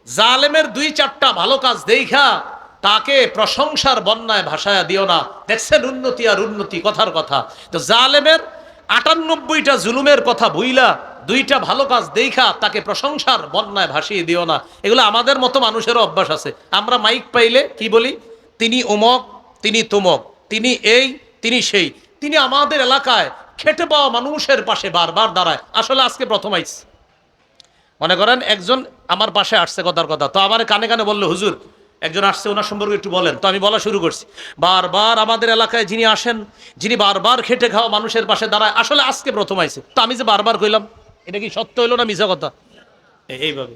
জালেমের দুই চারটা ভালো কাজ দেখা তাকে প্রশংসার বন্যায় ভাসায়া দিও না। দেখছেন উন্নতি আর উন্নতি, কথার কথা। তো জালেমের ৯৮টা জুলুমের কথা বইলা দুইটা ভালো কাজ দেখা তাকে প্রশংসার বন্যায় ভাসিয়ে দিও না। এগুলো আমাদের মতো মানুষেরও অভ্যাস আছে। আমরা মাইক পাইলে কি বলি? তিনি অমক, তিনি তমক, তিনি এই, তিনি সেই। তিনি আমাদের এলাকায় খেটে পাওয়া মানুষের পাশে বারবার দাঁড়ায়। আসলে আজকে প্রথম আইস, মনে করেন একজন আমার পাশে আসছে, কথার কথা। তো আমার কানে কানে বললো, হুজুর একজন আসছে, ওনার সম্পর্কে একটু বলেন। তো আমি বলা শুরু করছি, বারবার আমাদের এলাকায় যিনি আসেন, যিনি বারবার খেটে খাওয়া মানুষের পাশে দাঁড়ায়, আসলে আজকে প্রথম আইছে। তো আমি যে বারবার কইলাম, এটা কি সত্য হইলো না মিথ্যা কথা? এইভাবে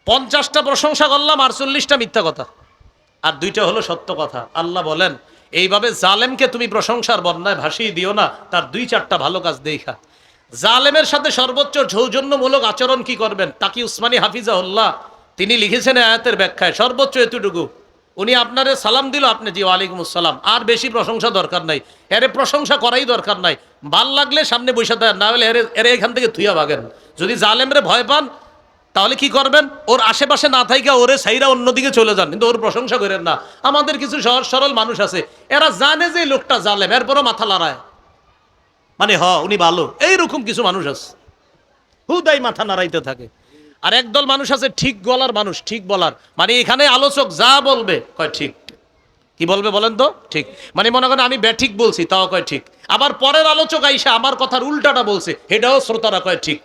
50টা প্রশংসা করলাম আর 40টা মিথ্যা কথা, আর 2টা হলো সত্য কথা। আল্লাহ বলেন, এইভাবে জালেমকে তুমি প্রশংসার বন্যায় ভাসিয়ে দিও না তার 2-4টা ভালো কাজ দেখা। জালেমের সাথে সর্বোচ্চ সৌজন্যমূলক আচরণ কি করবেন? তাকি উসমানী হাফিজাহুল্লাহ তিনি লিখেছেন আয়াতের ব্যাখ্যায়, সর্বোচ্চ এতটুকু, উনি আপনারে সালাম দিল, আপনি জি ওয়ালাইকুম আসসালাম, আর বেশি প্রশংসা দরকার নাই। এরে প্রশংসা করাই দরকার নাই। ভাল লাগলে সামনে বসে দেন, না হলে এরে এখান থেকে থুইয়া ভাগেন। যদি জালেমরে ভয় পান তাহলে কি করবেন? ওর আশেপাশে না থাইকা ওরে সাইরা অন্যদিকে চলে যান, কিন্তু ওর প্রশংসা করেন না। আমাদের কিছু সহজ সরল মানুষ আছে, এরা জানে যে লোকটা জালেম, এরপরও মাথা লড়ায়, মানে উনি ভালো, এইরকম কিছু মানুষ আছে, হুদাই মাথা নাড়াইতে থাকে। আর একদল মানুষ আছে ঠিক গলার মানুষ, ঠিক বলার, মানে এখানে আলোচক যা বলবে কয় ঠিক। কি বলবে বলেন তো? ঠিক। মানে মনে করেন আমি ব্যাঠিক বলছি, তাও কয় ঠিক। আবার পরের আলোচক আইসা আমার কথার উল্টাটা বলছে, এটাও শ্রোতারা কয় ঠিক।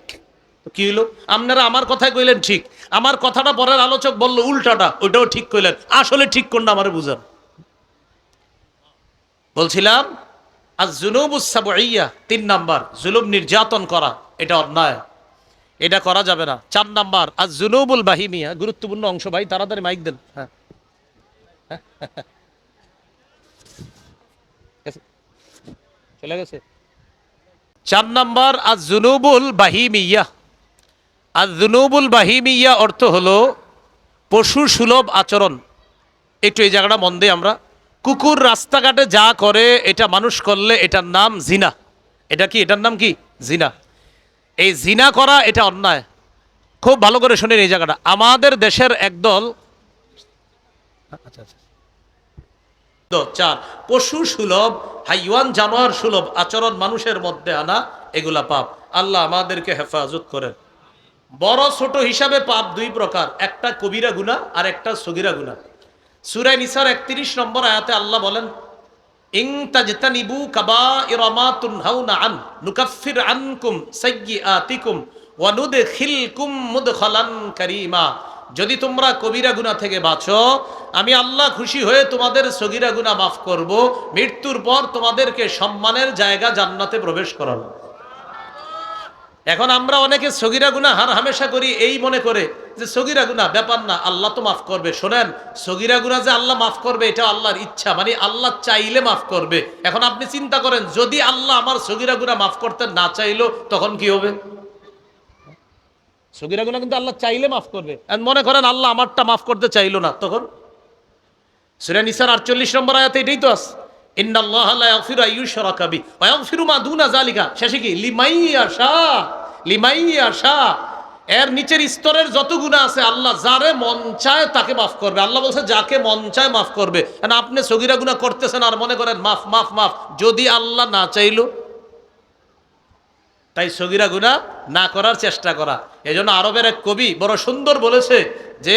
তো কি হইলো? আপনারা আমার কথায় কইলেন ঠিক, আমার কথাটা পরের আলোচক বললো উল্টাটা, ওইটাও ঠিক কইলেন। আসলে ঠিক কোনটা আমারে বুঝান। বলছিলাম আজ-জুনুবুস সাবঈয়া, 3 নাম্বার, জুলুম নির্যাতন করা, এটা অন্যায়, এটা করা যাবে না। 4 নাম্বার আজ-জুনুবুল বাহিমিয়া, গুরুত্বপূর্ণ অংশ ভাই, তাড়াতাড়ি মাইক দেন। হ্যাঁ, চলে গেছে। 4 নাম্বার আজ-জুনুবুল বাহিমিয়া। আজ-জুনুবুল বাহিমিয়া অর্থ হলো পশু সুলভ আচরণ। একটু এই জায়গাটা মন দিয়ে আমরা, কুকুর রাস্তাঘাটে যা করে এটা মানুষ করলে এটার নাম জিনা। এটা কি? এটার নাম কি? জিনা। এই জিনা করা এটা অন্যায়। খুব ভালো করে শুনেন এই জায়গাটা। আমাদের দেশের একদল, আচ্ছা 4, পশু সুলভ, হাইওয়ান জানোয়ার সুলভ আচরণ মানুষের মধ্যে আনা, এগুলা পাপ। আল্লাহ আমাদেরকে হেফাজত করেন। বড় ছোট হিসাবে পাপ 2 প্রকার, একটা কবিরা গুনাহ আর একটা সগীরা গুনাহ। সূরা নিসার 31 নম্বর আয়াতে আল্লাহ বলেন, ইন তাজতানিবু কাবাইরা মা তুনহাউনা আন নুকাফির আনকুম সাইয়্যাতিকুম ওয়া নুদখিলকুম মুদখালান কারীমা। যদি তোমরা কবিরা গুনাহ থেকে বাঁচো, আমি আল্লাহ খুশি হয়ে তোমাদের সগীরা গুনাহ মাফ করব, মৃত্যুর পর তোমাদেরকে সম্মানের জায়গা জান্নাতে প্রবেশ করাবো। এখন আমরা অনেকে সগীরা গুনাহ হার হামেশা করি এই মনে করে যে সগীরা গুনাহ ব্যাপার না, আল্লাহ তো মাফ করবে। শোনেন, সগীরা গুনাহ যে আল্লাহ মাফ করবে এটা আল্লাহর ইচ্ছা, মানে আল্লাহ চাইলে মাফ করবে। এখন আপনি চিন্তা করেন, যদি আল্লাহ আমার সগীরা গুনাহ মাফ করতে না চাইলো তখন কি হবে? সগীরা গুনাহ কিন্তু আল্লাহ চাইলে মাফ করবে। মনে করেন আল্লাহ আমারটা মাফ করতে চাইলো না, তখন? সূরা নিসার 48 নম্বর আয়াতে এটাই তো আছে, ইন্নাল্লাহা লা ইয়াগফিরু আইয়ুশরাকা বিহি ওয়া ইয়াগফিরু মা দুনা যালিকা। শেষে কি? লিমাইয়াশা, লিমাইয়াশা। এর নিচের স্তরের যত গুনাহ আছে আল্লাহ যারে মন চায় তাকে মাফ করবে। আল্লাহ বলছে যাকে মন চায় মাফ করবে। কারণ আপনি সগীরা গুনাহ করতেছেন আর মনে করেন মাফ মাফ মাফ, যদি আল্লাহ না চাইলো। তাই সগীরা গুনাহ না করার চেষ্টা করা। এজন্য আরবের এক কবি বড় সুন্দর বলেছে যে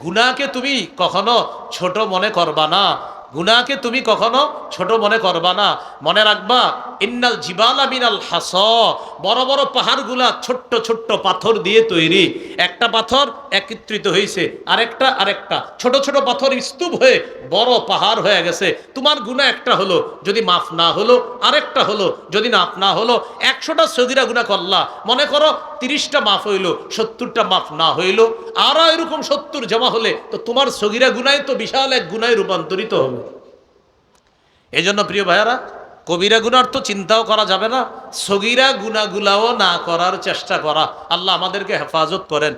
গুনাহকে তুমি কখনো ছোট মনে করবা না, গুনাহকে তুমি কখনো ছোট মনে করবা না। মনে রাখবা, ইন্নাল জিবালা মিনাল হাসা, বড় বড় পাহাড়গুলা ছোট্ট ছোট্ট পাথর দিয়ে তৈরি। একটা পাথর একত্রিত হয়েছে, আরেকটা ছোট ছোট পাথর স্তূপ হয়ে বড় পাহাড় হয়ে গেছে। তোমার গুনাহ একটা হলো, যদি মাফ না হলো আরেকটা হলো, যদি মাফ না হলো 100টা সগীরা গুনাহ করলা, মনে করো 30টা মাফ হইলো, 70টা মাফ না হইলো, আর এরকম 70 জমা হলে তো তোমার সগীরা গুনাহ তো বিশাল এক গুনাহে রূপান্তরিত হবে। এই জন্য প্রিয় ভাইয়ারা, কবিরা গুনার তো চিন্তাও করা যাবে না, সগীরা গুনাহগুলাও না করার চেষ্টা করা। আল্লাহ আমাদেরকে হেফাজত করেন।